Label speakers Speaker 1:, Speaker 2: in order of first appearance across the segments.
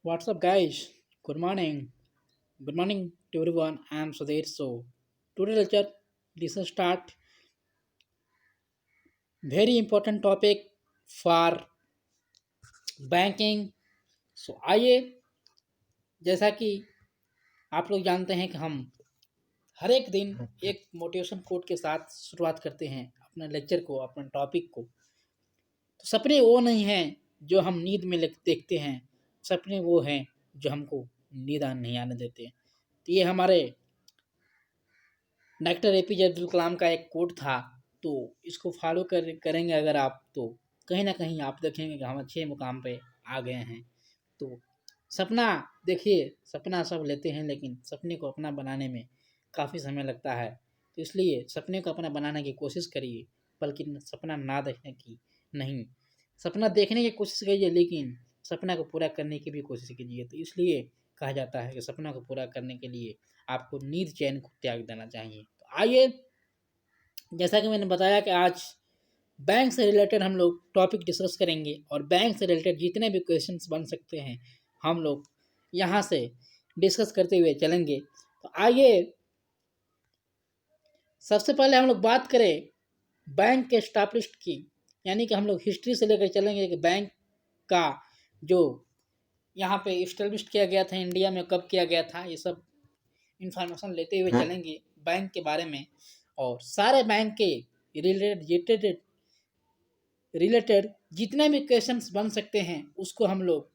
Speaker 1: What's up, guys? Good morning. Good morning to everyone. I am Sudhir. So, today lecture, this will start very important topic for banking. So आइए, जैसा कि आप लोग जानते हैं कि हम हर एक दिन एक मोटिवेशन कोट के साथ शुरुआत करते हैं अपने लेक्चर को, अपने टॉपिक को. तो सपने वो नहीं हैं जो हम नींद में देखते हैं. सपने वो हैं जो हमको नींद नहीं आने देते. तो ये हमारे डॉक्टर एपीजे अब्दुल कलाम का एक कोट था. तो इसको फॉलो करेंगे अगर आप, तो कहीं ना कहीं आप देखेंगे कि हम अच्छे मुकाम पे आ गए हैं. तो सपना देखिए, सपना सब लेते हैं लेकिन सपने को अपना बनाने में काफ़ी समय लगता है. तो इसलिए सपने को अपना बनाने की कोशिश करिए, बल्कि सपना ना देखने की नहीं. सपना देखने की कोशिश करिए लेकिन सपना को पूरा करने की भी कोशिश कीजिए. तो इसलिए कहा जाता है कि सपना को पूरा करने के लिए आपको नींद चैन को त्याग देना चाहिए. तो आइए, जैसा कि मैंने बताया कि आज बैंक से रिलेटेड हम लोग टॉपिक डिस्कस करेंगे और बैंक से रिलेटेड जितने भी क्वेश्चंस बन सकते हैं हम लोग यहाँ से डिस्कस करते हुए चलेंगे. तो आइए, सबसे पहले हम लोग बात करें बैंक के एस्टैब्लिश्ड की, यानी कि हम लोग हिस्ट्री से लेकर चलेंगे कि बैंक का जो यहाँ पे इस्टेब्लिश किया गया था इंडिया में, कब किया गया था, ये सब इंफॉर्मेशन लेते हुए चलेंगे बैंक के बारे में. और सारे बैंक के रिलेटेड रिलेटेड जितने भी क्वेश्चंस बन सकते हैं उसको हम लोग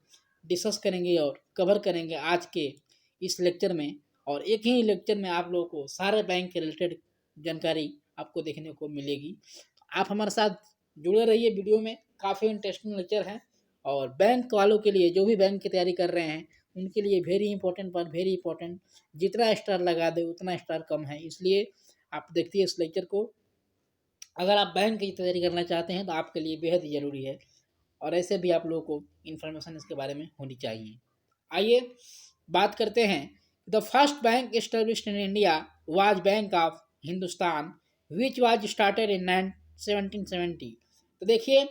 Speaker 1: डिस्कस करेंगे और कवर करेंगे आज के इस लेक्चर में. और एक ही लेक्चर में आप लोगों को सारे बैंक के रिलेटेड जानकारी आपको देखने को मिलेगी. आप हमारे साथ जुड़े रहिए. वीडियो में काफ़ी इंटरेस्टिंग लेक्चर है और बैंक वालों के लिए, जो भी बैंक की तैयारी कर रहे हैं उनके लिए वेरी इंपॉर्टेंट, पर वेरी इंपॉर्टेंट. जितना स्टार लगा दे उतना स्टार कम है, इसलिए आप देखिए इस लेक्चर को. अगर आप बैंक की तैयारी करना चाहते हैं तो आपके लिए बेहद ही ज़रूरी है और ऐसे भी आप लोगों को इन्फॉर्मेशन इसके बारे में होनी चाहिए. आइए बात करते हैं. The first bank established in India was bank of Hindustan which was started in 1770. तो देखिए,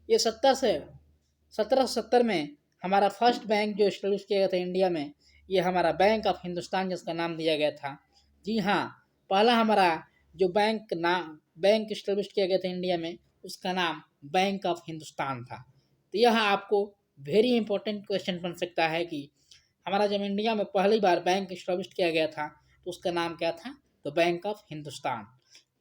Speaker 1: ये 1770 में हमारा फर्स्ट बैंक जो एस्टेब्लिश किया गया था इंडिया में, ये हमारा बैंक ऑफ हिंदुस्तान जिसका नाम दिया गया था. जी हाँ, पहला हमारा जो बैंक एस्टेब्लिश किया गया था इंडिया में, उसका नाम बैंक ऑफ हिंदुस्तान था. तो यह आपको वेरी इंपॉर्टेंट क्वेश्चन बन सकता है कि हमारा जब इंडिया में पहली बार बैंक एस्टेब्लिश किया गया था तो उसका नाम क्या था, तो बैंक ऑफ हिंदुस्तान,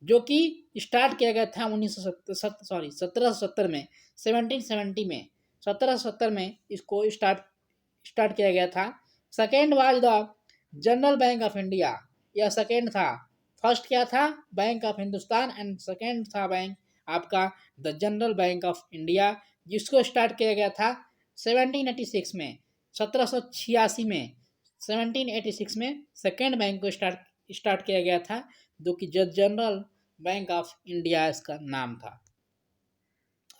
Speaker 1: जो कि स्टार्ट किया गया था 1770 में, 1770 में, 1770 में इसको स्टार्ट किया गया था. Second was the general bank of India. यह सेकेंड था. फर्स्ट क्या था, bank of Hindustan, and second था बैंक आपका the general bank of India, जिसको स्टार्ट किया गया था 1786 में, 1786 में, 1786 में सेकेंड बैंक को स्टार्ट किया गया था, जो कि जनरल बैंक ऑफ इंडिया इसका नाम था.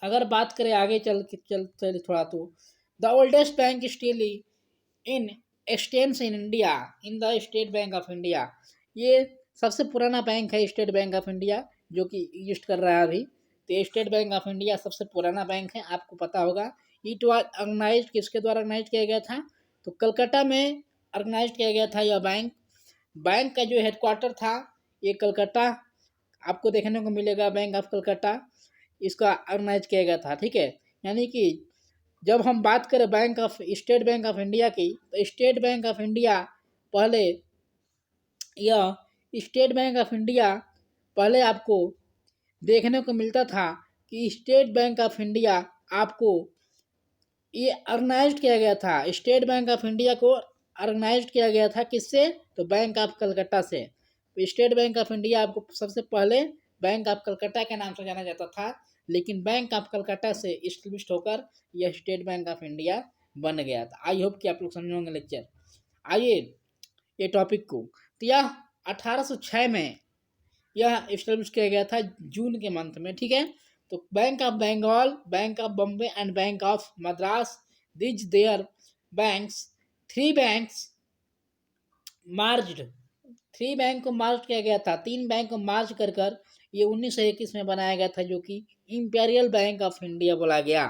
Speaker 1: अगर बात करें आगे चल थोड़ा, तो the oldest bank still in expanse in India in the state bank of India. ये सबसे पुराना बैंक है स्टेट बैंक ऑफ इंडिया, जो कि एग्जिस्ट कर रहा है अभी. तो स्टेट बैंक ऑफ इंडिया सबसे पुराना बैंक है, आपको पता होगा. इट वाज ऑर्गेनाइज्ड, किसके द्वारा ऑर्गेनाइज किया गया था, तो कलकत्ता में ऑर्गेनाइज किया गया था यह बैंक. बैंक का जो हेडक्वार्टर था ये कलकत्ता आपको देखने को मिलेगा, बैंक ऑफ कलकत्ता इसका ऑर्गेनाइज किया गया था. ठीक है, यानी कि जब हम बात करें bank of state bank of India की, तो स्टेट बैंक ऑफ इंडिया पहले, यह स्टेट बैंक ऑफ इंडिया पहले आपको देखने को मिलता था कि स्टेट बैंक ऑफ इंडिया आपको ये ऑर्गेनाइज किया गया था. स्टेट बैंक ऑफ इंडिया को ऑर्गेनाइज किया गया था किससे, तो बैंक ऑफ कलकत्ता से. तो स्टेट बैंक ऑफ इंडिया आपको सबसे पहले बैंक ऑफ कलकत्ता के नाम से जाना जाता था, लेकिन बैंक ऑफ कलकत्ता से इस्टेब्लिश होकर यह स्टेट बैंक ऑफ इंडिया बन गया था. आई होप कि आप लोग समझ होंगे लेक्चर. आइए ये टॉपिक को, तो यह 1806 में यह इस्टेब्लिश किया गया था जून के मंथ में. ठीक है, तो bank of Bengal, bank of Bombay and bank of Madras, these there banks, three banks merged, three bank को मार्ज किया गया था, तीन बैंक को मार्ज कर ये 1921 में बनाया गया था, जो कि इंपीरियल बैंक ऑफ इंडिया बोला गया.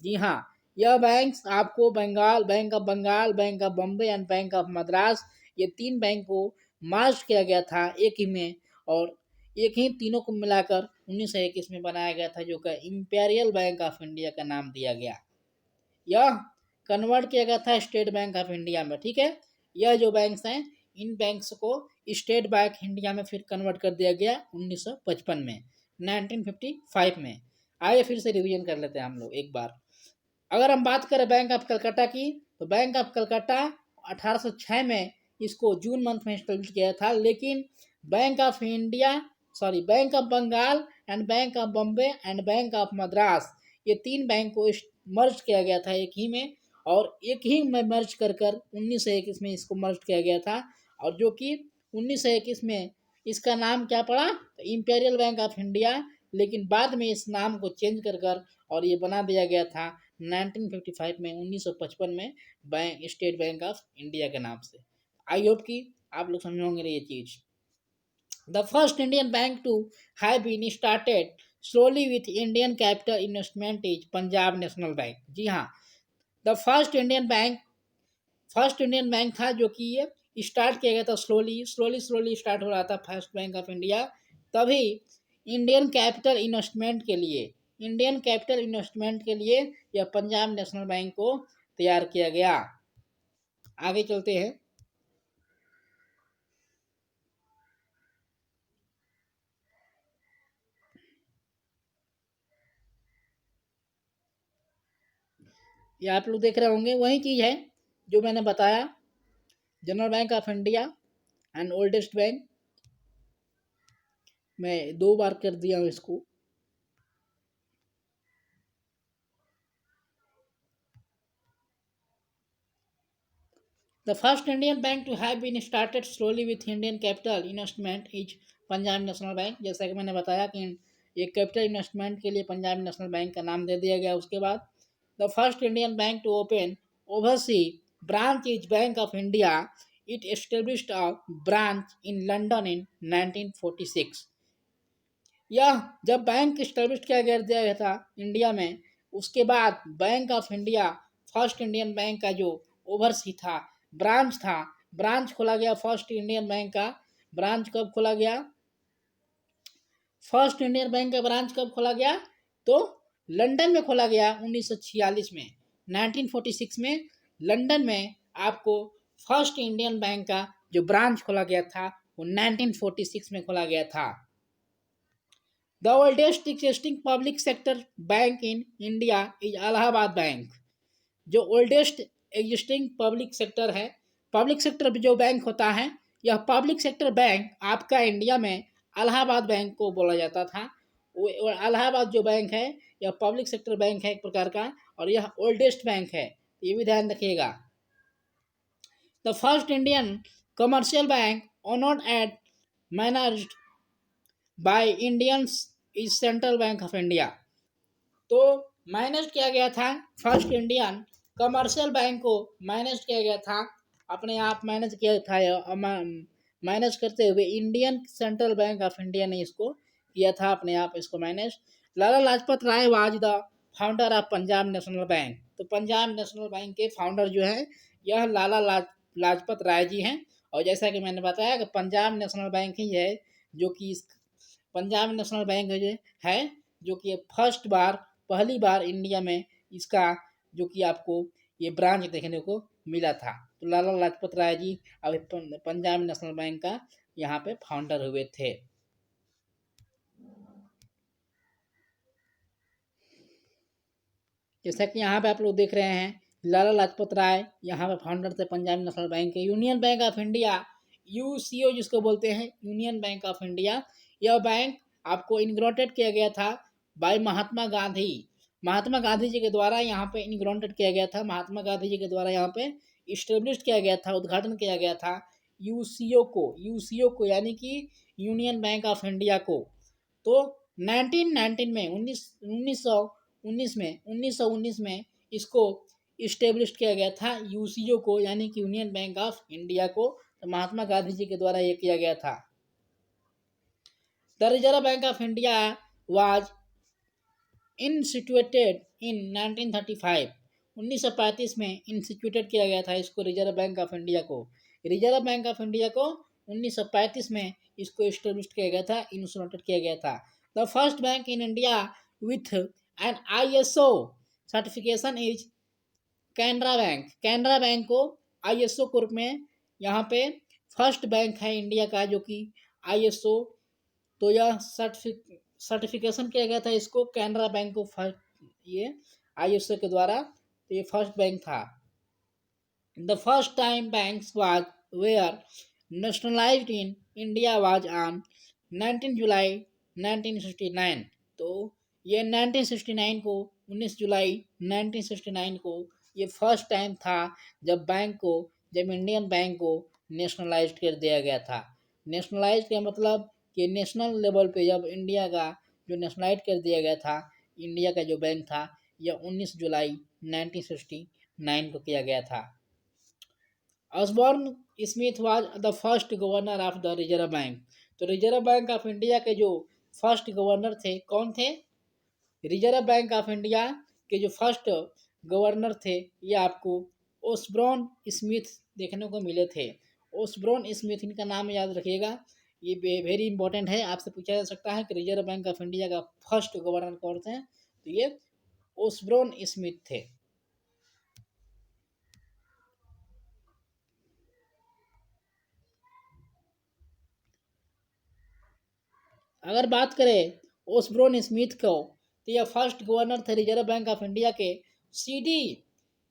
Speaker 1: जी हाँ, यह बैंक्स आपको Bengal, bank of Bengal, bank of Bombay and bank of Madras, ये तीन बैंक को मर्ज किया गया था एक ही में, और एक ही तीनों को मिलाकर 1921 में बनाया गया था, जो कि इंपेरियल बैंक ऑफ इंडिया का नाम दिया गया। यह कन्वर्ट किया गया था स्टेट बैंक ऑफ इंडिया में। ठीक है, यह जो बैंक्स हैं, इन बैंक्स को स्टेट बैंक इंडिया में फिर कन्वर्ट कर दिया गया 1955 में, 1955 में। आइए फिर से रिवीजन कर लेते हैं हम लोग एक बार। अगर हम बात करें बैंक ऑफ कलकत्ता की, तो बैंक ऑफ कलकत्ता 1806 में इसको जून मंथ में स्टैब्लिश किया था, लेकिन bank of India, sorry, bank of Bengal and bank of Bombay and bank of Madras, ये तीन बैंक को मर्ज किया गया था एक ही में, और एक ही में मर्ज कर 1921 में इसको मर्ज किया गया था, और जो कि 1921 में इसका नाम क्या पड़ा, तो इंपेरियल बैंक ऑफ इंडिया, लेकिन बाद में इस नाम को चेंज कर और ये बना दिया गया था 1955 में, 1955 में, bank state bank of India के नाम से। आई होप कि आप लोग समझ होंगे ये चीज। The first Indian bank to have been started slowly with Indian capital investment is Punjab national bank. जी हाँ, द फर्स्ट इंडियन बैंक था जो कि ये स्टार्ट किया गया था स्लोली स्टार्ट हो रहा था फर्स्ट बैंक ऑफ इंडिया, तभी इंडियन कैपिटल इन्वेस्टमेंट के लिए यह पंजाब नेशनल बैंक को तैयार किया गया। आगे चलते हैं। ये आप लोग देख रहे होंगे वही चीज है जो मैंने बताया, general bank of India and oldest bank, मैं 2 बार कर दिया हूँ इसको। The first Indian bank to have been started slowly with Indian capital investment is Punjab national bank. जैसा कि मैंने बताया कि ये कैपिटल इन्वेस्टमेंट के लिए पंजाब नेशनल बैंक का नाम दे दिया गया। उसके बाद the first Indian bank to open oversea branch is bank of India, it established a branch in London in 1946। यह जब बैंक स्टेब्लिश किया गया था इंडिया में, उसके बाद bank of India, first Indian bank का जो ओवरसी था, ब्रांच खोला गया फर्स्ट इंडियन बैंक का। ब्रांच कब खोला गया, फर्स्ट इंडियन बैंक का ब्रांच कब खोला गया, तो लंदन में खोला गया 1946 में, 1946 में लंदन में आपको फर्स्ट इंडियन बैंक का जो ब्रांच खोला गया था वो 1946 में खोला गया था। The oldest existing public sector bank in India is Allahabad bank. जो ओल्डेस्ट एग्जिस्टिंग पब्लिक सेक्टर है, पब्लिक सेक्टर जो बैंक होता है, यह पब्लिक सेक्टर बैंक आपका इंडिया में इलाहाबाद बैंक को बोला जाता था। वो इलाहाबाद जो बैंक है यह पब्लिक सेक्टर बैंक है एक प्रकार का, और यह ओल्डेस्ट बैंक है, ये भी ध्यान रखिएगा। The first Indian commercial bank owned and managed by Indians is central bank of India. तो मैनेज किया गया था फर्स्ट इंडियन कमर्शियल बैंक को, मैनेज किया गया था, अपने आप मैनेज किया था, मैनेज करते हुए Indian central bank of India ने इसको किया था अपने आप इसको manage. Lala Lajpat Rai was the founder of Punjab national bank. तो पंजाब नेशनल बैंक के फाउंडर जो है यह लाला लाजपत राय जी हैं। और जैसा कि मैंने बताया कि पंजाब नेशनल बैंक ही है जो कि पंजाब नेशनल बैंक है जो कि पहली बार इंडिया में इसका जो कि आपको ये ब्रांच देखने को मिला था। तो लाला लाजपत राय जी अभी पंजाब नेशनल बैंक का यहाँ पे फाउंडर हुए थे। जैसा कि यहाँ पे आप लोग देख रहे हैं, लाला लाजपत राय यहाँ पे फाउंडर थे पंजाब नेशनल बैंक के। Union bank of India, UCO जिसको बोलते हैं, यूनियन बैंक ऑफ इंडिया, यह बैंक आपको इनग्रेटेड किया गया था बाय महात्मा गांधी। महात्मा गांधी जी के द्वारा यहाँ पे इनग्रेटेड किया गया था, महात्मा गांधी जी के द्वारा यहाँ पे इस्टेब्लिश किया गया था, उद्घाटन किया गया था यूसीओ को यानी कि यूनियन बैंक ऑफ इंडिया को। तो 1919 में 1919 में इसको इस्टेब्लिश किया गया था यूसीओ को, यानी कि यूनियन बैंक ऑफ इंडिया को। तो महात्मा गांधी जी के द्वारा ये किया गया था। The reserve bank of India was instituted इन 1935। 1935 में इंस्टीट्यूटेड किया गया था इसको, रिजर्व बैंक ऑफ इंडिया को। रिजर्व बैंक ऑफ इंडिया को 1935 में इसको इस्टेब्लिश किया गया था, इंस्टीट्यूटेड किया गया था। The first bank in India with an ISO certification is Canara bank. Canara bank को ISO कोर्ट में यहाँ पे फर्स्ट बैंक है इंडिया का जो कि ISO, तो यह सर्टिफिकेशन किया गया था इसको कैनरा बैंक को फर्स्ट, ये ISO के द्वारा, तो ये फर्स्ट बैंक था। The first time banks was were nationalised in India was on 19 July 1969। तो ये 1969 को, 19 जुलाई 1969 को ये फर्स्ट टाइम था जब इंडियन बैंक को नेशनलाइज कर दिया गया था। नेशनलाइज का मतलब कि नेशनल लेवल पे जब इंडिया का जो नेशनलाइज कर दिया गया था, इंडिया का जो बैंक था, यह 19 जुलाई 1969 को किया गया था। Osborne Smith was the first governor of the reserve bank. तो रिजर्व बैंक ऑफ इंडिया के जो फर्स्ट गवर्नर थे, कौन थे? रिजर्व बैंक ऑफ इंडिया के जो फर्स्ट गवर्नर थे, ये आपको ओसबॉर्न स्मिथ देखने को मिले थे। ओसबॉर्न स्मिथ, इनका नाम याद रखिएगा, ये वेरी इंपॉर्टेंट है, आपसे पूछा जा सकता है कि रिजर्व बैंक ऑफ इंडिया का फर्स्ट गवर्नर कौन थे, तो ये ओसबॉर्न स्मिथ थे। अगर बात करें ओसबॉर्न स्मिथ को, तो यह फर्स्ट गवर्नर थे रिजर्व बैंक ऑफ इंडिया के। CD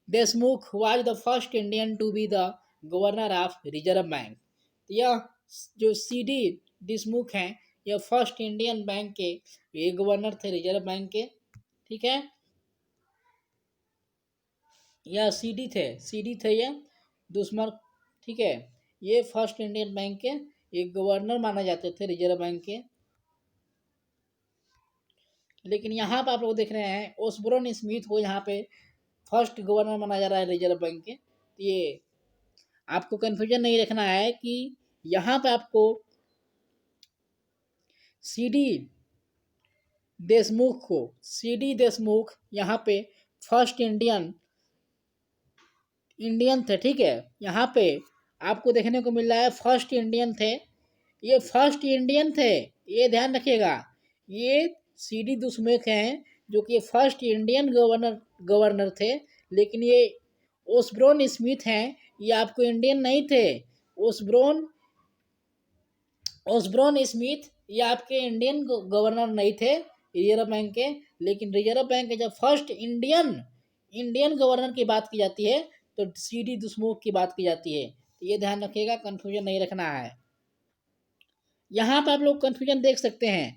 Speaker 1: Deshmukh was the first Indian to be the governor of reserve bank. यह जो CD देशमुख हैं, यह फर्स्ट इंडियन बैंक के ये गवर्नर थे रिजर्व बैंक के, ठीक है। यह CD थे ये दुश्मन, ठीक है। ये फर्स्ट इंडियन बैंक के एक गवर्नर माना जाते थे रिजर्व बैंक के। लेकिन यहाँ पे आप लोग देख रहे हैं ओसबॉर्न स्मिथ को यहाँ पे फर्स्ट गवर्नर माना जा रहा है रिजर्व बैंक के। तो ये आपको कंफ्यूजन नहीं रखना है कि यहाँ पे आपको CD देशमुख यहाँ पे फर्स्ट इंडियन थे, ठीक है। यहाँ पे आपको देखने को मिल रहा है फर्स्ट इंडियन थे, ये फर्स्ट इंडियन थे, ये ध्यान रखिएगा। ये CD देशमुख हैं जो कि फर्स्ट इंडियन गवर्नर थे, लेकिन ये ओसबॉर्न स्मिथ हैं, ये आपको इंडियन नहीं थे। ओसबॉर्न स्मिथ ये आपके इंडियन गवर्नर नहीं थे रिजर्व बैंक के, लेकिन रिजर्व बैंक के जब फर्स्ट इंडियन गवर्नर की बात की जाती है तो CD देशमुख की बात की जाती है। तो ये ध्यान रखिएगा, कंफ्यूजन नहीं रखना है। यहाँ पर आप लोग कंफ्यूजन देख सकते हैं,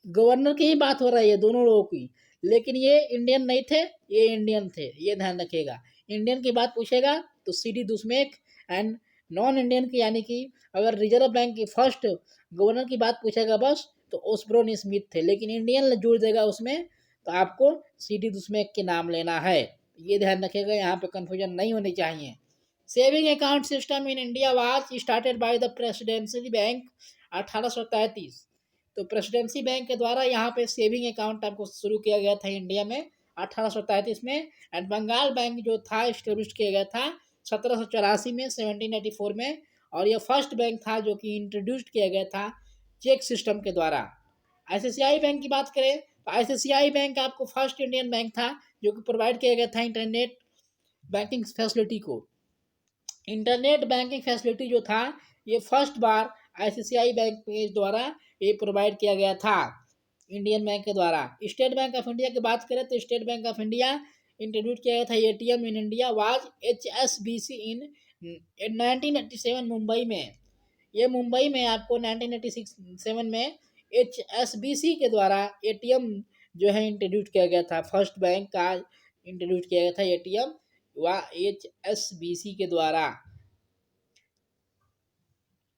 Speaker 1: गवर्नर की ही बात हो रही है दोनों लोगों की, लेकिन ये इंडियन नहीं थे, ये इंडियन थे, ये ध्यान रखिएगा। इंडियन की बात पूछेगा तो CD Deshmukh, and non Indian की यानी कि अगर रिजर्व बैंक की फर्स्ट गवर्नर की बात पूछेगा बस तो ओसबॉर्न स्मिथ थे, लेकिन इंडियन जोड़ देगा उसमें तो आपको CD देशमुख के नाम लेना है। ये ध्यान रखिएगा, यहाँ पे कंफ्यूजन नहीं होनी चाहिए। Saving account system in India was started by the presidential bank 1833। तो प्रेसिडेंसी बैंक के द्वारा यहाँ पे सेविंग अकाउंट आपको शुरू किया गया था इंडिया में 1833 में। एंड बंगाल बैंक जो था इस्टेब्लिश किया गया था 1784 में, 1784 में। और यह फर्स्ट बैंक था जो कि इंट्रोड्यूस किया गया था चेक सिस्टम के द्वारा। ICICI बैंक की बात करें तो ICICI बैंक आपको फर्स्ट इंडियन बैंक था जो कि प्रोवाइड किया गया था इंटरनेट बैंकिंग फैसिलिटी को। इंटरनेट बैंकिंग फैसिलिटी जो था ये फर्स्ट बार ICICI बैंक के द्वारा ये प्रोवाइड किया गया था इंडियन बैंक के द्वारा। स्टेट बैंक ऑफ इंडिया की बात करें तो state bank of India introduce किया गया था ATM in India was HSBC इन 1987 मुंबई में। ये मुंबई में आपको 1987 में HSBC के द्वारा ATM जो है इंट्रोड्यूस किया गया था, फर्स्ट बैंक का इंट्रोड्यूस किया गया था ATM व HSBC के द्वारा,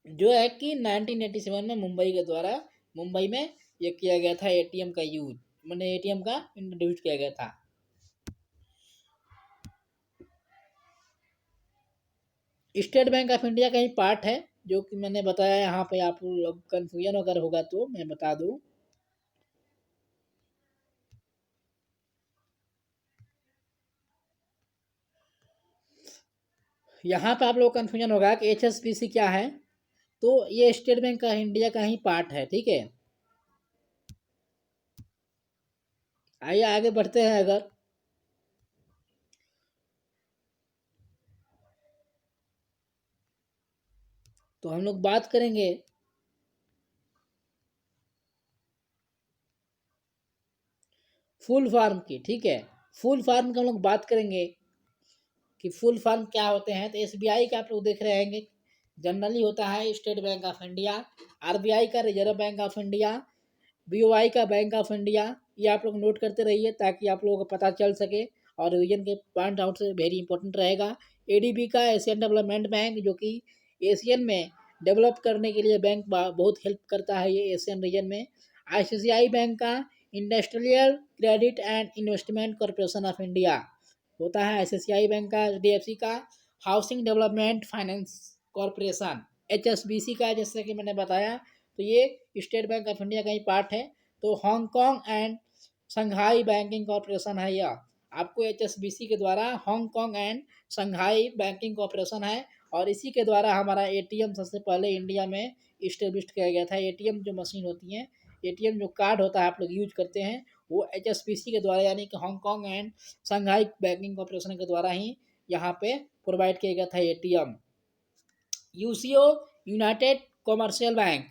Speaker 1: जो है कि 1987 में मुंबई के द्वारा मुंबई में ये किया गया था ATM का यूज, मैंने ATM का इंट्रोड्यूस किया गया था। स्टेट बैंक ऑफ इंडिया का ही पार्ट है जो कि मैंने बताया, यहाँ पे आप लोग कंफ्यूजन अगर होगा तो मैं बता दूं। यहाँ पे आप लोग कन्फ्यूजन होगा कि HSBC क्या है। तो ये स्टेट बैंक का इंडिया का ही पार्ट है, ठीक है। आइए आगे बढ़ते हैं। अगर तो हम लोग बात करेंगे फुल फॉर्म की, ठीक है। फुल फॉर्म की हम लोग बात करेंगे कि फुल फॉर्म क्या होते हैं। तो SBI का आप लोग देख रहे हैं, जनरली होता है state bank of India, RBI का reserve bank of India, BOI का बैंक ऑफ इंडिया। ये आप लोग नोट करते रहिए ताकि आप लोगों को पता चल सके और रिवीजन के पॉइंट आउट से वेरी इंपॉर्टेंट रहेगा। ADB का एशियन डेवलपमेंट बैंक, जो कि एशियन में डेवलप करने के लिए बैंक बहुत हेल्प करता है ये एशियन रीजन में। ICICI बैंक का industrial credit and investment corporation of India होता है। ICICI बैंक का, HDFC का housing development finance corporation. HSBC का जैसे कि मैंने बताया, तो ये स्टेट बैंक ऑफ इंडिया का ही पार्ट है। तो Hong Kong and Shanghai banking corporation है यह। आपको HSBC के द्वारा Hong Kong and Shanghai banking corporation है, और इसी के द्वारा हमारा ATM सबसे पहले इंडिया में इस्टेब्लिश किया गया था। ATM जो मशीन होती है, ATM जो कार्ड होता है आप लोग यूज करते हैं, वो HSBC के द्वारा यानी कि Hong Kong and Shanghai banking corporation के द्वारा ही यहाँ पे प्रोवाइड किया गया था ATM। UCO United commercial bank,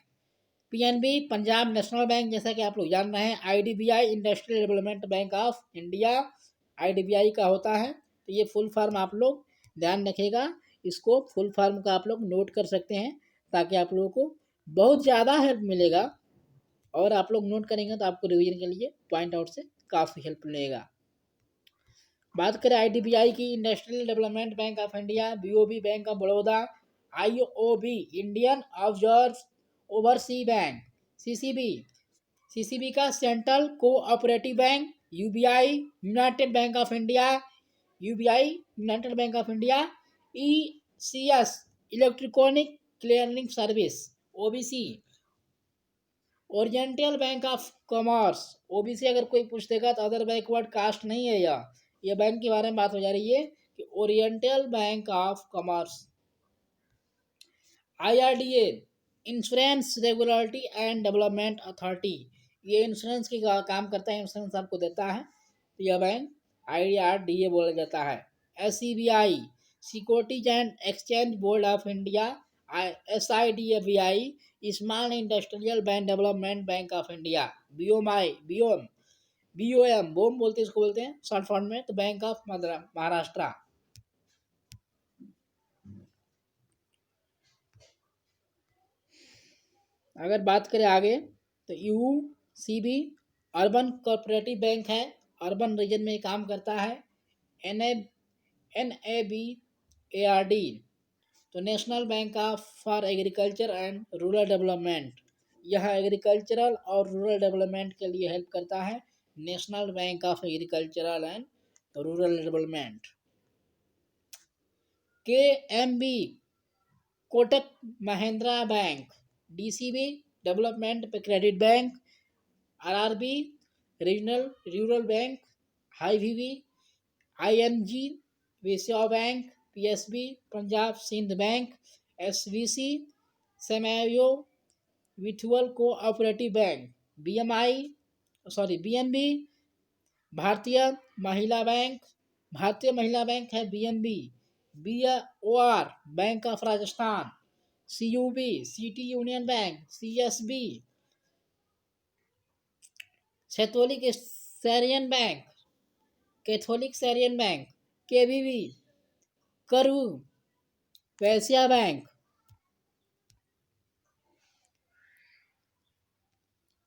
Speaker 1: PNB Punjab national bank, जैसा कि आप लोग जान रहे हैं। IDBI industrial development bank of India, IDBI का होता है। तो ये फुल फॉर्म आप लोग ध्यान रखिएगा, इसको फुल फॉर्म का आप लोग नोट कर सकते हैं ताकि आप लोगों को बहुत ज़्यादा हेल्प मिलेगा। और आप लोग नोट करेंगे तो आपको रिवीजन के लिए पॉइंट आउट से काफ़ी हेल्प मिलेगा। बात करें IDBI की, industrial development bank of India, BOB bank of Baroda, IOB Indian observe oversee bank, CCB का central cooperative bank, UBI United bank of India, ECS electronic clearing service, OBC oriental bank of commerce. OBC अगर कोई पूछ देगा तो other backward caste नहीं है यह। यह बैंक के बारे में बात हो जा रही है कि oriental bank of commerce. IRDA insurance regulatory and development authority, ये इंश्योरेंस की काम करता है, इंश्योरेंस आपको देता है, तो यह बैंक IRDA बोला जाता है। SCBI securities and exchange board of India, SIDBI small industrial bank development bank of India, BOM बोलते हैं, इसको बोलते हैं शॉर्ट फॉर्म में, तो बैंक ऑफ महाराष्ट्र। अगर बात करें आगे तो UCB अर्बन कोऑपरेटिव बैंक है, अर्बन रीजन में काम करता है। NABARD तो national bank of for agriculture and rural development, यह एग्रीकल्चरल और रूरल डेवलपमेंट के लिए हेल्प करता है। National bank of agricultural and rural development. KMB Kotak Mahindra bank, DCB development credit bank, RRB regional rural bank, IVB ING Vysya bank, PSB Punjab Sind bank, SVC Shamrao Vithal cooperative bank, BNB Bharatiya Mahila bank, है BNB, BOR bank of Rajasthan, CUB city union bank, CSB catholic syrian bank, KBB Karur वैश्या bank.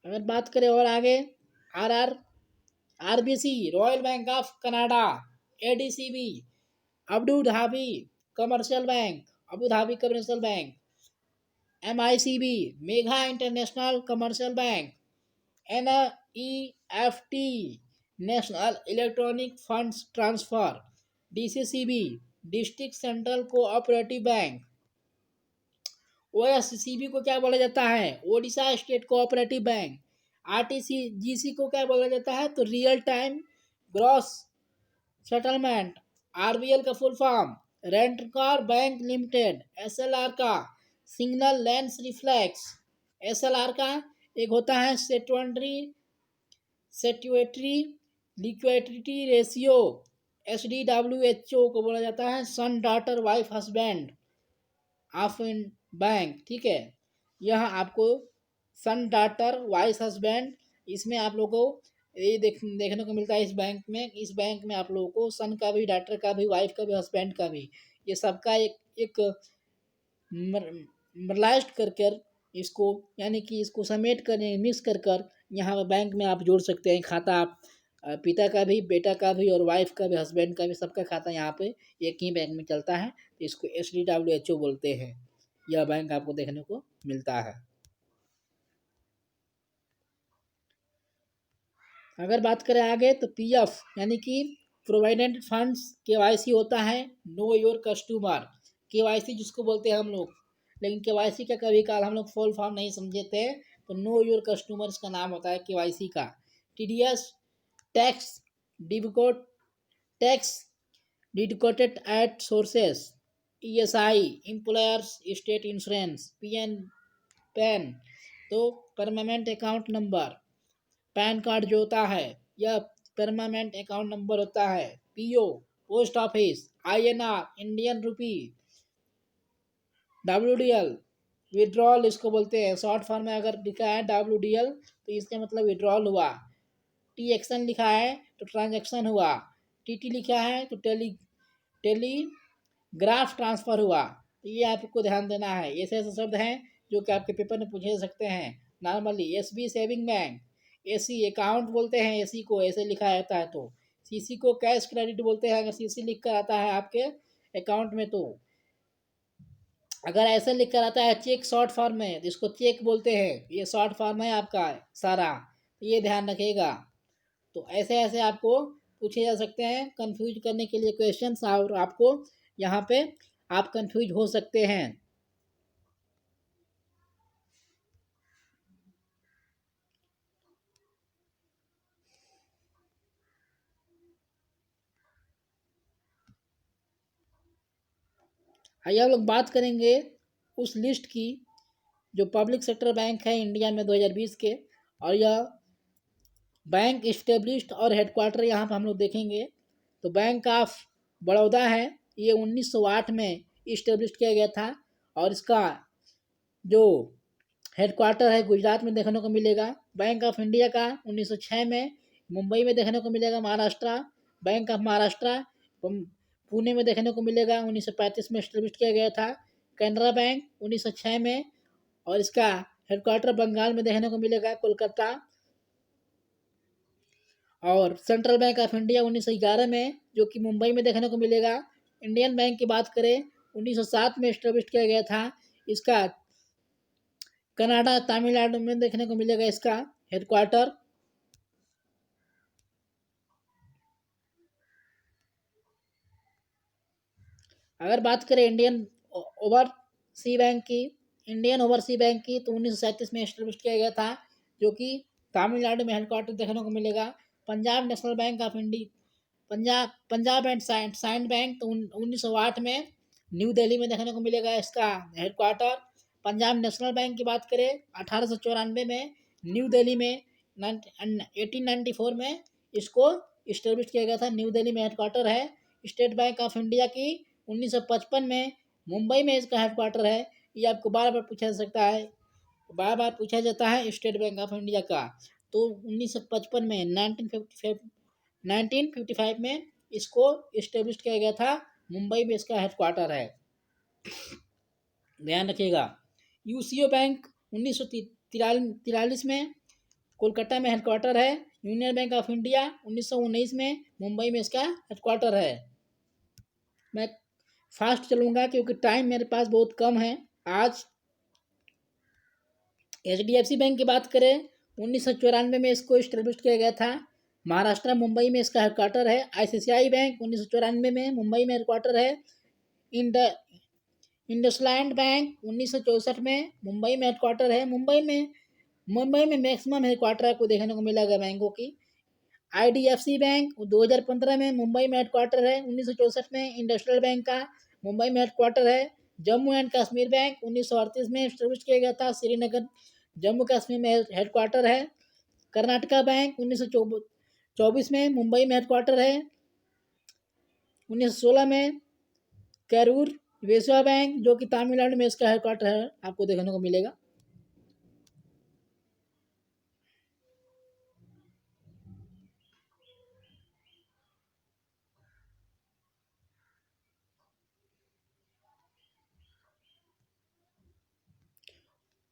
Speaker 1: अगर बात करें और आगे, RBC royal bank of Canada, ADCB Abu Dhabi commercial bank, MICB mega international commercial bank, NEFT national electronic funds transfer, DCCB district central cooperative bank. OSCB को क्या बोला जाता है? Odisha state cooperative bank. RTGC को क्या बोला जाता है? तो real time gross settlement. RBL का full form Ratnakar bank limited, SLR का सिग्नल लेंस रिफ्लेक्स, एसएलआर का एक होता है सेटुएटरी लिक्विडिटी रेशियो, SDWHO को बोला जाता है son daughter wife husband of in bank. ठीक है, यह आपको सन डॉटर वाइफ हस्बैंड, इसमें आप लोगों को ये देखने को मिलता है इस बैंक में। इस बैंक में आप लोगों को सन का भी, डॉटर का भी, वाइफ का भी, हस्बैंड का भी, ये सबका एक मर्लाइज कर कर इसको, यानी कि इसको समेट कर मिक्स कर कर यहाँ पर बैंक में आप जोड़ सकते हैं खाता। आप पिता का भी, बेटा का भी, और वाइफ का भी, हस्बैंड का भी, सबका खाता यहाँ पे एक ही बैंक में चलता है। तो इसको SDWHO बोलते हैं। यह बैंक आपको देखने को मिलता है। अगर बात करें आगे तो PF यानी कि प्रोविडेंट फंड्स KYC होता है, नो योर कस्टमर KYC जिसको बोलते हैं हम लोग। लेकिन KYC का कभी काल हम लोग फुल फॉर्म नहीं समझे थे, तो नो योर कस्टमर्स का नाम होता है KYC का। TDS tax deducted tax deducted at sources, ESI employers state insurance, PAN तो permanent account number, PAN card जो होता है यह परमानेंट अकाउंट नंबर होता है। PO post office, INR Indian rupee, WDL withdrawal इसको बोलते हैं शॉर्ट फॉर्म में। अगर लिखा है WDL तो इसका मतलब विड्रॉल हुआ। TXN लिखा है तो ट्रांजैक्शन हुआ। TT लिखा है तो टेलीग्राफ ट्रांसफर हुआ। तो ये आपको ध्यान देना है। ऐसे ऐसे शब्द हैं जो कि आपके पेपर में पूछे सकते हैं normally. SB saving bank, AC account बोलते हैं, AC को ऐसे लिखा रहता है। तो CC को कैश क्रेडिट बोलते हैं अगर CC लिख कर आता है आपके अकाउंट में। तो अगर ऐसे लिख कर आता है चेक शॉर्ट फॉर्म में, जिसको चेक बोलते हैं, ये शॉर्ट फॉर्म है आपका सारा, ये ध्यान रखिएगा। तो ऐसे ऐसे आपको पूछे जा सकते हैं कंफ्यूज करने के लिए क्वेश्चंस, और आपको यहाँ पे आप कंफ्यूज हो सकते हैं। आइए हम लोग बात करेंगे उस लिस्ट की जो पब्लिक सेक्टर बैंक है इंडिया में 2020 के, और यह बैंक इस्टेब्लिश्ड और हेडक्वार्टर यहाँ पर हम लोग देखेंगे। तो बैंक ऑफ बड़ौदा है, ये 1908 में इस्टेब्लिश किया गया था, और इसका जो हेडक्वार्टर है गुजरात में देखने को मिलेगा। बैंक ऑफ इंडिया का 1906 में मुंबई में देखने को मिलेगा, महाराष्ट्र। बैंक ऑफ महाराष्ट्र पुणे में देखने को मिलेगा, 1935 में इस्टेब्लिश किया गया था। कैनरा बैंक 1906 में, और इसका हेडक्वार्टर बंगाल में देखने को मिलेगा, कोलकाता। और सेंट्रल बैंक ऑफ इंडिया 1911 में, जो कि मुंबई में देखने को मिलेगा। इंडियन बैंक की बात करें 1907 में इस्टेब्लिश किया गया था। इसका कनाडा, तमिलनाडु में देखने को मिलेगा इसका हेडक्वार्टर। अगर बात करें इंडियन ओवरसी बैंक की, तो 1937 में इस्टेब्लिश किया गया था, जो कि तमिलनाडु में हेडक्वार्टर देखने को मिलेगा। Punjab national bank of India, Punjab and signed bank तो 1908 में न्यू दिल्ली में देखने को मिलेगा इसका हेडक्वार्टर। पंजाब नेशनल बैंक की बात करें 1894 में न्यू दिल्ली में, 1894 में इसको इस्टेब्लिश किया गया था, न्यू दिल्ली में हेडक्वार्टर है। स्टेट बैंक ऑफ इंडिया की 1955 में मुंबई में इसका हेडक्वार्टर है। ये आपको बार बार पूछा जा सकता है, बार बार पूछा जाता है स्टेट बैंक ऑफ इंडिया का। तो 1955 में 1955 में इसको इस्टेब्लिश किया गया था, मुंबई में इसका हेडक्वार्टर है, ध्यान रखिएगा। UCO बैंक 1943 में कोलकाता में हेडक्वार्टर है। यूनियन बैंक ऑफ इंडिया 1919 में मुंबई में इसका हेडक्वार्टर है। मैं फास्ट चलूँगा क्योंकि टाइम मेरे पास बहुत कम है आज। HDFC बैंक की बात करें 1994 में इसको इस्टेब्लिश किया गया था, महाराष्ट्र मुंबई में इसका हेडक्वार्टर है। ICICI बैंक 1994 में मुंबई में हेडक्वार्टर है। इंडसलैंड बैंक 1964 में मुंबई में हेडक्वार्टर है। मुंबई में मैक्सिमम हेडक्वार्टर आपको देखने को मिलेगा बैंकों की। IDFC बैंक 2015 में मुंबई में हेडक्वार्टर है। 1964 में इंडस्ट्रियल बैंक का मुंबई में हेडक्वार्टर है। जम्मू एंड कश्मीर बैंक 1938 में एस्टेब्लिश किया गया था, श्रीनगर जम्मू कश्मीर में हेडक्वार्टर है। कर्नाटका बैंक 1924 में मुंबई में हेडक्वार्टर है। 1916 में करूर वैश्य बैंक जो कि तमिलनाडु में इसका हेडक्वार्टर है, आपको देखने को मिलेगा।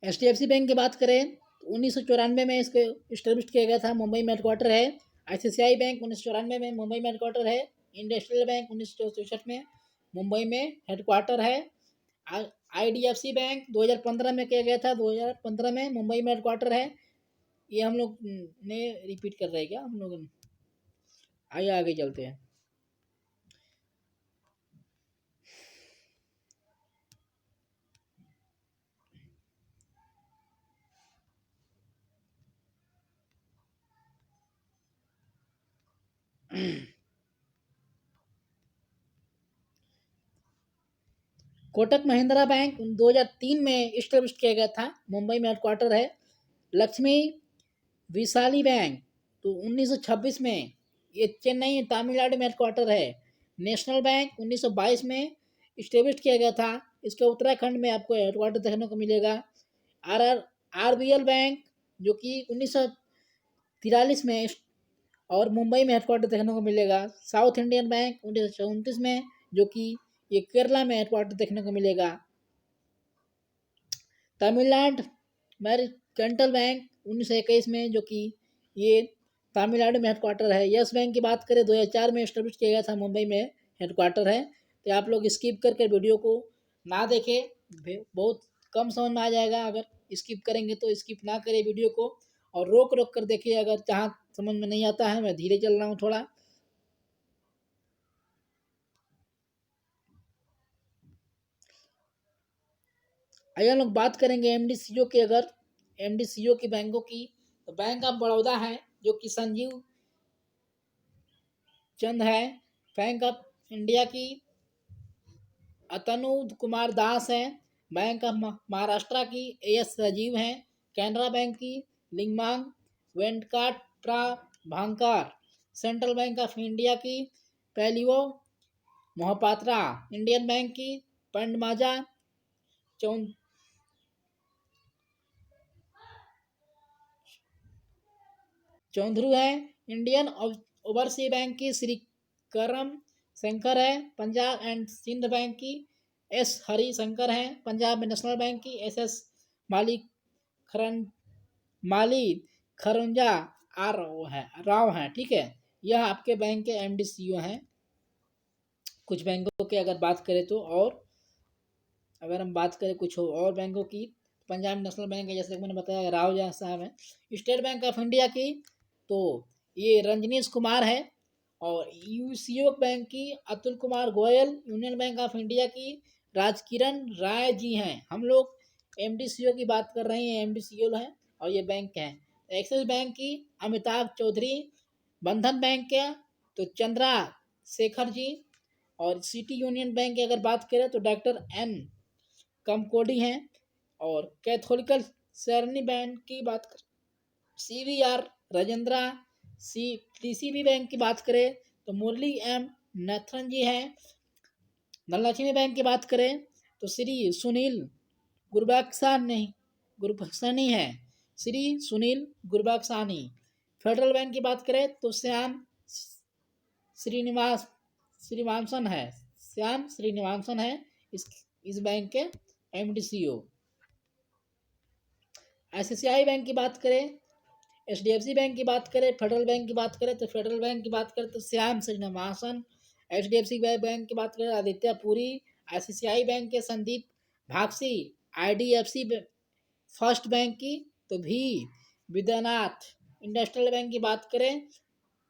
Speaker 1: HDFC बैंक की बात करें तो 1994 में इसको इस्टेब्लिश किया गया था, मुंबई में हेडक्वार्टर है। ICICI बैंक 1994 में मुंबई में हेडक्वार्टर है। इंडस्ट्रियल बैंक 1964 में मुंबई में हेडक्वार्टर है। IDFC बैंक 2015 में किया गया था, 2015 में मुंबई में हेडक्वार्टर है। ये हम लोग ने रिपीट कर रहे हैं क्या हम लोग? आइए आगे चलते हैं। कोटक महिंद्रा बैंक 2003 में इस्टेब्लिश किया गया था, मुंबई में हेडक्वार्टर है। लक्ष्मी विशाली बैंक तो 1926 में, ये चेन्नई तमिलनाडु में हेडक्वार्टर है। नेशनल बैंक 1922 में इस्टेब्लिश किया गया था, इसके उत्तराखंड में आपको हेडक्वार्टर देखने को मिलेगा। RBL बैंक जो कि 1943 में और मुंबई में हेडक्वार्टर देखने को मिलेगा। साउथ इंडियन बैंक 1934 में जो कि ये केरला में हेडक्वार्टर देखने को मिलेगा। तमिलनाडु मर्केंटाइल बैंक 1921 में जो कि ये तमिलनाडु में हेडक्वार्टर है। यस बैंक की बात करें 2004 में एस्टेब्लिश किया गया था, मुंबई में हेडक्वार्टर है। तो आप लोग स्किप करके वीडियो को ना देखें, बहुत कम समझ में आ जाएगा। अगर स्किप करेंगे तो स्किप ना करें वीडियो को, और रोक रोक कर देखिए। अगर जहाँ समझ में नहीं आता है, मैं धीरे चल रहा हूँ थोड़ा। अगर लोग बात करेंगे MDCO की, अगर MDCO की बैंकों की, तो बैंक ऑफ बड़ौदा है जो कि संजीव चंद है। बैंक ऑफ इंडिया की अतनु कुमार दास है। बैंक ऑफ महाराष्ट्र की AS राजीव है। कैनरा बैंक की लिंगमांग वेंकट्रा Shankar. Central bank of India की पैलियो मोहपात्रा। इंडियन बैंक की पंडमाजा चौंधरी है। इंडियन ओवरसी बैंक की श्री करम शंकर है। पंजाब एंड सिंध बैंक की S हरि शंकर है। पंजाब नेशनल बैंक की SS माली खरन माली खरंजा आर है राव है। ठीक है, यह आपके बैंक के MDCO हैं। कुछ बैंकों की अगर बात करें तो, और अगर हम बात करें कुछ और बैंकों की, पंजाब नेशनल बैंक है, जैसे मैंने बताया राव साहब है। स्टेट बैंक ऑफ इंडिया की तो ये रंजनीश कुमार है। और UCO बैंक की Atul Kumar Goyal. Union bank of India की राजकिरण राय जी हैं। हम लोग MDCO की बात कर रहे हैं, MDCO हैं और ये बैंक हैं। एक्सिस बैंक की अमिताभ चौधरी। बंधन बैंक के तो चंद्रा शेखर जी। और सिटी यूनियन बैंक की अगर बात करें तो डॉक्टर N कमकोडी हैं। और कैथोलिकल सरनी बैंक की बात कर CVR राजेंद्रा। TCB बैंक की बात करें तो मुरली M नथरन जी हैं। धनलक्ष्मी बैंक की बात करें तो श्री सुनील गुरबख्शानी है। श्री सुनील गुरबख्शानी। फेडरल बैंक की बात करें तो श्याम श्रीनिवासन है। श्याम श्रीनिवासन है इस बैंक के MDCO। ICICI बैंक की बात करें, HDFC बैंक की बात करें, फेडरल बैंक की बात करें तो फेडरल बैंक की बात करें तो श्याम श्रीनिवासन। HDFC बैंक की बात करें आदित्य पुरी। ICICI बैंक के संदीप भागसी। IDFC फर्स्ट बैंक की तो भी विद्यानाथ। इंडस्ट्रियल बैंक की बात करें,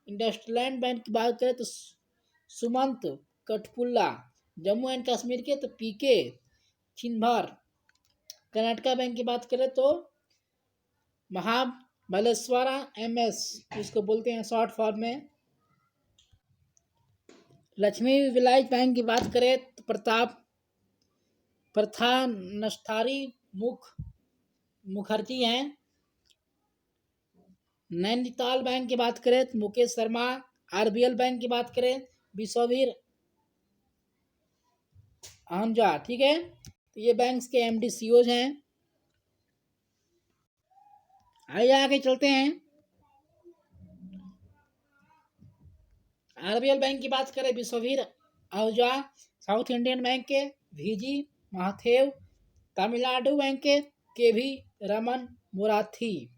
Speaker 1: इंडस्ट्रियल बैंक की बात करें तो सुमंत कठपुल्ला। जम्मू एंड कश्मीर के तो PK चिन्भर। कर्नाटका बैंक की बात करें तो बालेश्वरा MS, इसको बोलते हैं शॉर्ट फॉर्म में। लक्ष्मी विलास बैंक की बात करें तो प्रथानस्थारी मुखर्जी हैं। नैनीताल बैंक की बात करें तो मुकेश शर्मा। RBL बैंक की बात करें विश्ववीर आहूजा, ठीक है। तो ये बैंक्स के MD CEOs हैं। आइए आगे चलते हैं। RBL बैंक की बात करें Vishwavir Ahuja, south Indian bank के VG महाथेव, तमिलनाडु बैंक के KV रमन मुराथी।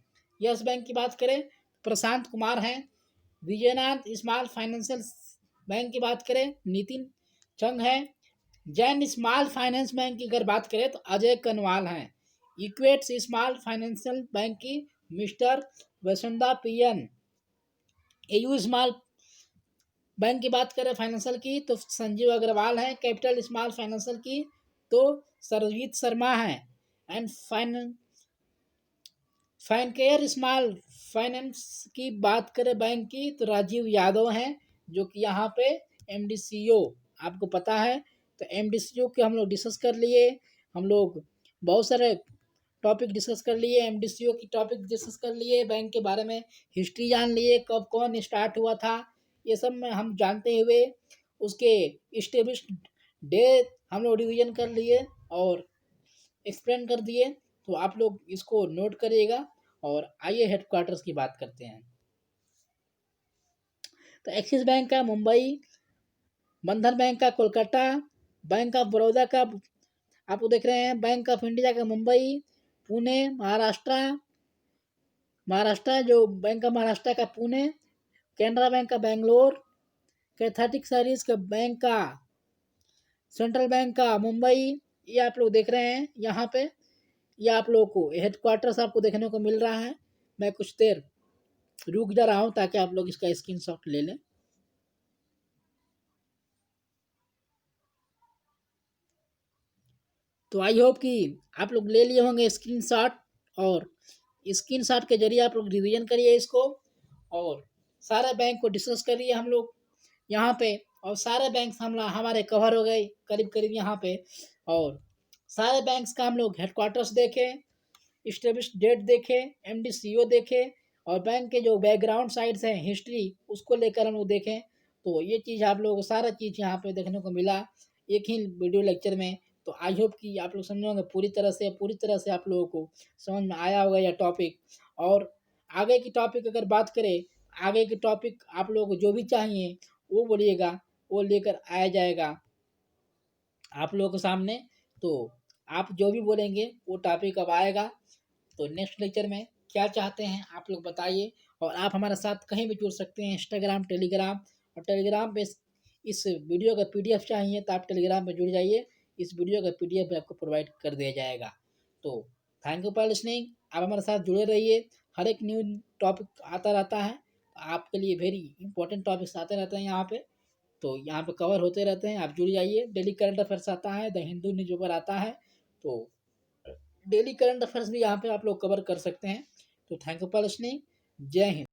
Speaker 1: यस बैंक की बात करें प्रशांत कुमार हैं। विजयनाथ स्मॉल फाइनेंशियल बैंक की बात करें नितिन चंग है। जैन स्मॉल फाइनेंस बैंक की अगर बात करें तो अजय कनवाल हैं। इक्वेट्स स्मॉल फाइनेंशियल बैंक की mister Vasundha PN। AU small bank की बात करें फाइनेंशियल की तो संजीव अग्रवाल है। कैपिटल स्मॉल फाइनेंशियल की तो सरजीत शर्मा है। एंड फाइनकेयर स्मॉल फाइनेंस की बात करें बैंक की तो राजीव यादव हैं, जो कि यहाँ पे MD CEO आपको पता है। तो MD CEO के हम लोग डिस्कस कर लिए। हम लोग बहुत सारे टॉपिक डिस्कस कर लिए। MD CEO की टॉपिक डिस्कस कर लिए, बैंक के बारे में हिस्ट्री जान लिए, कब कौन स्टार्ट हुआ था, ये सब में हम जानते हुए उसके इस्टेब्लिश डे हम लोग रिवीजन कर लिए और एक्सप्लेन कर दिए। तो आप लोग इसको नोट करिएगा। और आइए हेडक्वार्टर्स की बात करते हैं। तो एक्सिस बैंक का मुंबई, बंधन बैंक का कोलकाता, बैंक ऑफ बड़ौदा का आपको देख रहे हैं, बैंक ऑफ इंडिया का मुंबई, पुणे महाराष्ट्र जो बैंक ऑफ महाराष्ट्र का पुणे, कैनरा बैंक का बेंगलोर, कैथेटिक सर्विस का बैंक का सेंट्रल बैंक का मुंबई, ये आप लोग देख रहे हैं यहाँ पे। ये आप लोगों को हेडक्वार्टर्स आपको देखने को मिल रहा है। मैं कुछ देर रुक जा रहा हूँ ताकि आप लोग इसका स्क्रीनशॉट ले लें। तो आई होप कि आप लोग ले लिए होंगे स्क्रीनशॉट, और स्क्रीनशॉट के जरिए आप लोग रिवीजन करिए इसको, और सारे बैंक को डिस्कस करिए हम लोग यहाँ पे। और सारे बैंक हमारे कवर हो गए करीब करीब यहाँ पे। और सारे बैंक्स का हम लोग हेडक्वार्टर्स देखें, इस्टेब्लिश डेट देखें, MD CEO देखें, और बैंक के जो बैकग्राउंड साइड्स हैं हिस्ट्री उसको लेकर हम लोग देखें। तो ये चीज़ आप लोगों को सारा चीज़ यहाँ पे देखने को मिला एक ही वीडियो लेक्चर में। तो आई होप कि आप लोग समझ होंगे पूरी तरह से आप लोगों को समझ में आया होगा यह टॉपिक। और आगे की टॉपिक अगर बात करें, आगे की टॉपिक आप लोगों को जो भी चाहिए वो बोलिएगा, वो लेकर आया जाएगा आप लोगों के सामने। तो आप जो भी बोलेंगे वो टॉपिक अब आएगा। तो नेक्स्ट लेक्चर में क्या चाहते हैं आप लोग बताइए। और आप हमारे साथ कहीं भी जुड़ सकते हैं, इंस्टाग्राम, टेलीग्राम। और टेलीग्राम पे इस वीडियो का PDF चाहिए तो आप टेलीग्राम पे जुड़ जाइए, इस वीडियो का PDF भी आपको प्रोवाइड कर दिया जाएगा। तो थैंक यू फॉर लिसनिंग। आप हमारे साथ जुड़े रहिए, हर एक न्यू टॉपिक आता रहता है आपके लिए, वेरी इंपॉर्टेंट टॉपिक्स आते रहते हैं यहाँ पे। तो यहाँ पे कवर होते रहते हैं, आप जुड़ जाइए। डेली करंट अफेयर्स आता है, द हिंदू न्यूज़पेपर आता है, तो डेली करंट अफेयर्स भी यहाँ पे आप लोग कवर कर सकते हैं। तो थैंक यू फॉर लिसनिंग। जय हिंद।